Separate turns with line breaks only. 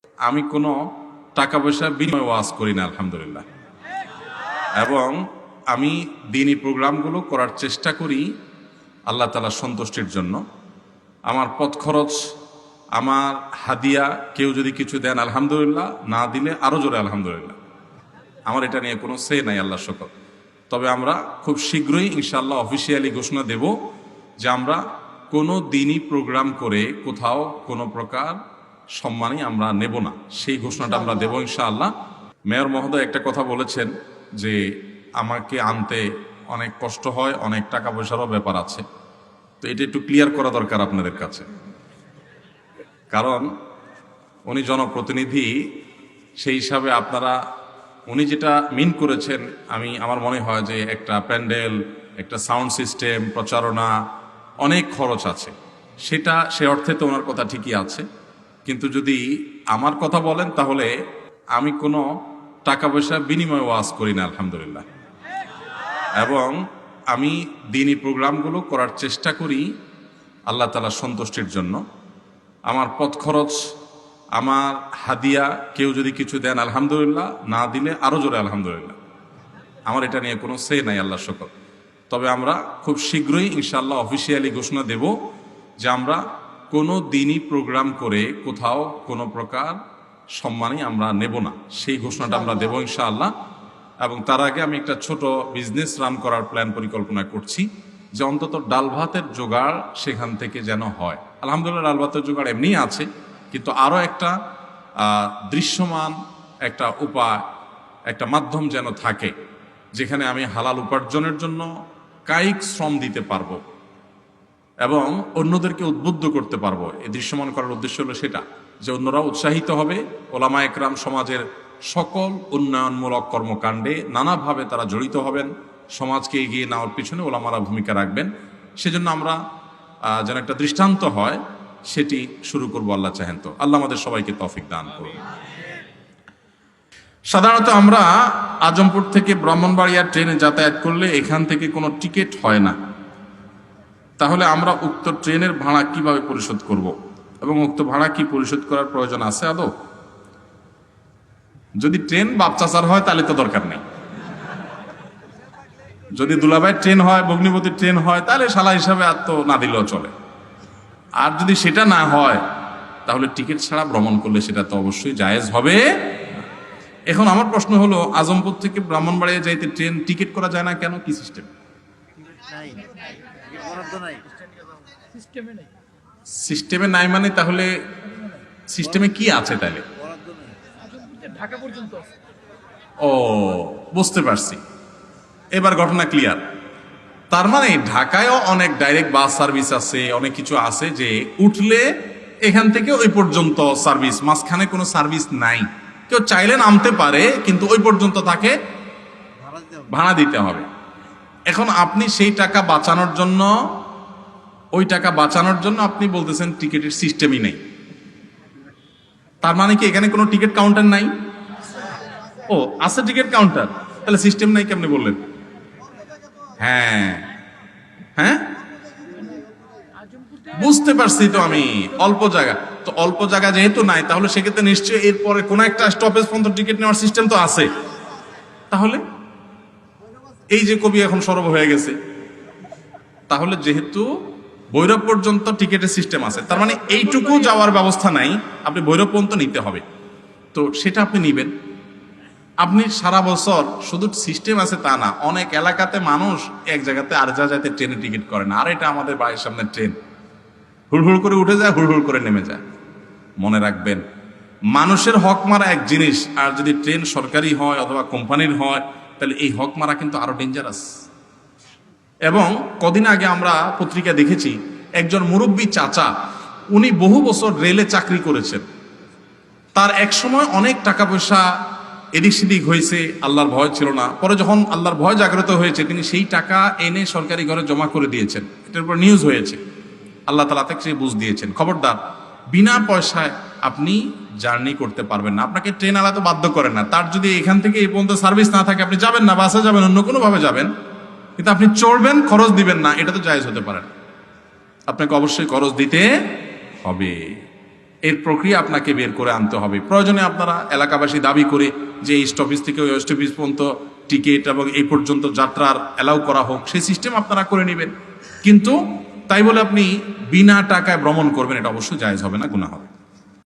আমি কোনো টাকা পয়সা বিনিময়ে ওয়াজ করি না আলহামদুলিল্লাহ, এবং আমি দিনী প্রোগ্রামগুলো করার চেষ্টা করি আল্লাহ তাআলার সন্তুষ্টির জন্য। আমার পথ খরচ, আমার হাদিয়া, কেউ যদি কিছু দেন আলহামদুলিল্লাহ, না দিলে আরো জোরে আলহামদুলিল্লাহ। আমার এটা নিয়ে কোনো সে নাই, আল্লাহর শকর। তবে আমরা খুব শীঘ্রই ইনশাআল্লাহ অফিসিয়ালি ঘোষণা দেব যে আমরা কোনো দিনই প্রোগ্রাম করে কোথাও কোনো প্রকার সম্মানই আমরা নেব না, সেই ঘোষণাটা আমরা দেব ইনশাআল্লাহ। মেয়র মহোদয় একটা কথা বলেছেন যে আমাকে আনতে অনেক কষ্ট হয়, অনেক টাকা পয়সারও ব্যাপার আছে। তো এটা একটু ক্লিয়ার করা দরকার আপনাদের কাছে, কারণ উনি জনপ্রতিনিধি, সেই হিসাবে আপনারা উনি যেটা মিন করেছেন, আমার মনে হয় যে একটা প্যান্ডেল, একটা সাউন্ড সিস্টেম, প্রচারণা, অনেক খরচ আছে। সে অর্থে তো ওনার কথা ঠিকই আছে, কিন্তু যদি আমার কথা বলেন তাহলে আমি কোনো টাকা পয়সা বিনিময়ে ওয়াজ করি না আলহামদুলিল্লাহ, এবং আমি দিনী প্রোগ্রামগুলো করার চেষ্টা করি আল্লাহ তাআলার সন্তুষ্টির জন্য। আমার পথ খরচ, আমার হাদিয়া, কেউ যদি কিছু দেন আলহামদুলিল্লাহ, না দিলে আরো জোরে আলহামদুলিল্লাহ। আমার এটা নিয়ে কোনো সে নাই, আল্লাহর শকর। তবে আমরা খুব শীঘ্রই ইনশাআল্লাহ অফিসিয়ালি ঘোষণা দেব যে আমরা কোনো দিনই প্রোগ্রাম করে কোথাও কোনো প্রকার সম্মানই আমরা নেব না, সেই ঘোষণাটা আমরা দেব ইনশাআল্লাহ। এবং তার আগে আমি একটা ছোট বিজনেস রান করার প্ল্যান পরিকল্পনা করছি, যে অন্তত ডাল ভাতের জোগাড় সেখান থেকে যেন হয়। আলহামদুলিল্লাহ ডাল ভাতের জোগাড় এমনিই আছে, কিন্তু আরও একটা দৃশ্যমান একটা উপায়, একটা মাধ্যম যেন থাকে, যেখানে আমি হালাল উপার্জনের জন্য কায়িক শ্রম দিতে পারবো এবং অন্যদেরকে উদ্বুদ্ধ করতে পারবো। এই দৃশ্যমান করার উদ্দেশ্য হলো সেটা, যে অন্যরা উৎসাহিত হবে। ওলামা একরাম সমাজের সকল উন্নয়নমূলক কর্মকাণ্ডে নানাভাবে তারা জড়িত হবেন, সমাজকে এগিয়ে নেওয়ার পিছনে ওলামারা ভূমিকা রাখবেন। সেজন্য আমরা যেন একটা দৃষ্টান্ত হয়, সেটি শুরু করবো আল্লাহ চাহেন তো। আল্লাহ আমাদের সবাইকে তৌফিক দান করুন। সাধারণত আমরা আজমপুর থেকে ব্রাহ্মণবাড়িয়া ট্রেনে যাতায়াত করলে এখান থেকে কোনো টিকিট হয় না। তাহলে আমরা উক্ত ট্রেনের ভাড়া কিভাবে পরিশোধ করব, এবং উক্ত ভাড়া কি পরিশোধ করার প্রয়োজন আছে আদৌ? যদি ট্রেন বাপচাচার হয় তাহলে তো দরকার নেই। যদি দুলাভাই ট্রেন হয়, ভগ্নিপতি ট্রেন হয়, তাহলে শালা হিসাবে আর তো না দিলেও চলে। আর যদি সেটা না হয়, তাহলে টিকিট ছাড়া ভ্রমণ করলে সেটা তো অবশ্যই জায়েজ হবে। এখন আমার প্রশ্ন হলো, আজমপুর থেকে ব্রাহ্মণবাড়িয়া যাইতে ট্রেন টিকিট করা যায় না কেন? কি সিস্টেম? সিস্টেমে নাই মানে তাহলে সিস্টেমে কি আছে তাহলে? ও, বুঝতে পারছি, এবার ঘটনা ক্লিয়ার। তার মানে ঢাকায়ও অনেক ডাইরেক্ট বাস সার্ভিস আছে, অনেক কিছু আছে, যে উঠলে এখান থেকে ওই পর্যন্ত সার্ভিস, মাঝখানে কোনো সার্ভিস নাই। কেউ চাইলে নামতে পারে, কিন্তু ওই পর্যন্ত তাকে ভাড়া দিতে হবে। এখন আপনি সেই টাকা বাঁচানোর জন্য, ওই টাকা বাঁচানোর জন্য আপনি বলতেছেন টিকিটের সিস্টেমই নেই। তার মানে কি এখানে কোনো টিকিট কাউন্টার নাই? ও, আছে টিকিট কাউন্টার, তাহলে সিস্টেম নাই কেমনে বললেন? হ্যাঁ হ্যাঁ, বুঝতে পারছি তো আমি। অল্প জায়গা তো, অল্প জায়গা যেহেতু নাই, তাহলে সেক্ষেত্রে নিশ্চয়ই এরপরে কোনো একটা স্টপেজ পর্যন্ত টিকিট নেওয়ার সিস্টেম তো আছে। তাহলে এই যে কবি এখন সরব হয়ে গেছে, তাহলে যেহেতু ভৈরব পর্যন্ত টিকিটের সিস্টেম আছে, তার মানে এইটুকু যাওয়ার ব্যবস্থা নাই, আপনি ভৈরব পর্যন্ত নিতে হবে। তো সেটা আপনি নিবেন। আপনি সারা বছর শুধু সিস্টেম আছে তা না, অনেক এলাকাতে মানুষ এক জায়গাতে আর জায়গাতে ট্রেনে টিকিট করে না। আর এটা আমাদের বাড়ির সামনে ট্রেন, হুড়হুড় করে উঠে যায়, হুড়হুড় করে নেমে যায়। মনে রাখবেন, মানুষের হক মারা এক জিনিস, আর যদি ট্রেন সরকারি হয় অথবা কোম্পানির হয়, তাহলে এই হক মারা কিন্তু আরো ডেঞ্জারাস। এবং কদিন আগে আমরা পত্রিকা দেখেছি, একজন মুরব্বী চাচা, উনি বহু বছর রেলে চাকরি করেছেন। তার এক সময় অনেক টাকা পয়সা এদিক সেদিক হয়েছে, আল্লাহর ভয় ছিল না। পরে যখন আল্লাহর ভয় জাগ্রত হয়েছে, তিনি সেই টাকা এনে সরকারি ঘরে জমা করে দিয়েছেন। এটার উপর নিউজ হয়েছে, আল্লাহ তাআলা তাকে সেই বুঝ দিয়েছেন। খবরদার, বিনা পয়সায় আপনি জার্নি করতে পারবেন না। আপনাকে ট্রেন আলাদা বাধ্য করেন না। তার যদি এখান থেকে এই পর্যন্ত সার্ভিস না থাকে, আপনি যাবেন না, বাসে যাবেন, অন্য কোনো ভাবে যাবেন, কিন্তু আপনি চড়বেন, খরচ দিবেন না, এটা তো জায়েজ হতে পারে না। আপনাকে অবশ্যই খরচ দিতে হবে। এর প্রক্রিয়া আপনাকে বের করে আনতে হবে। প্রয়োজনে আপনারা এলাকাবাসী দাবি করে যে এই স্টপেজ থেকে ওই স্টপেজ পর্যন্ত টিকিট এবং এই পর্যন্ত যাত্রার অ্যালাউ করা হোক, সেই সিস্টেম আপনারা করে নেবেন। কিন্তু তাই বলে আপনি বিনা টাকায় ভ্রমণ করবেন, এটা অবশ্যই জায়েজ হবে না, গুনাহ হবে।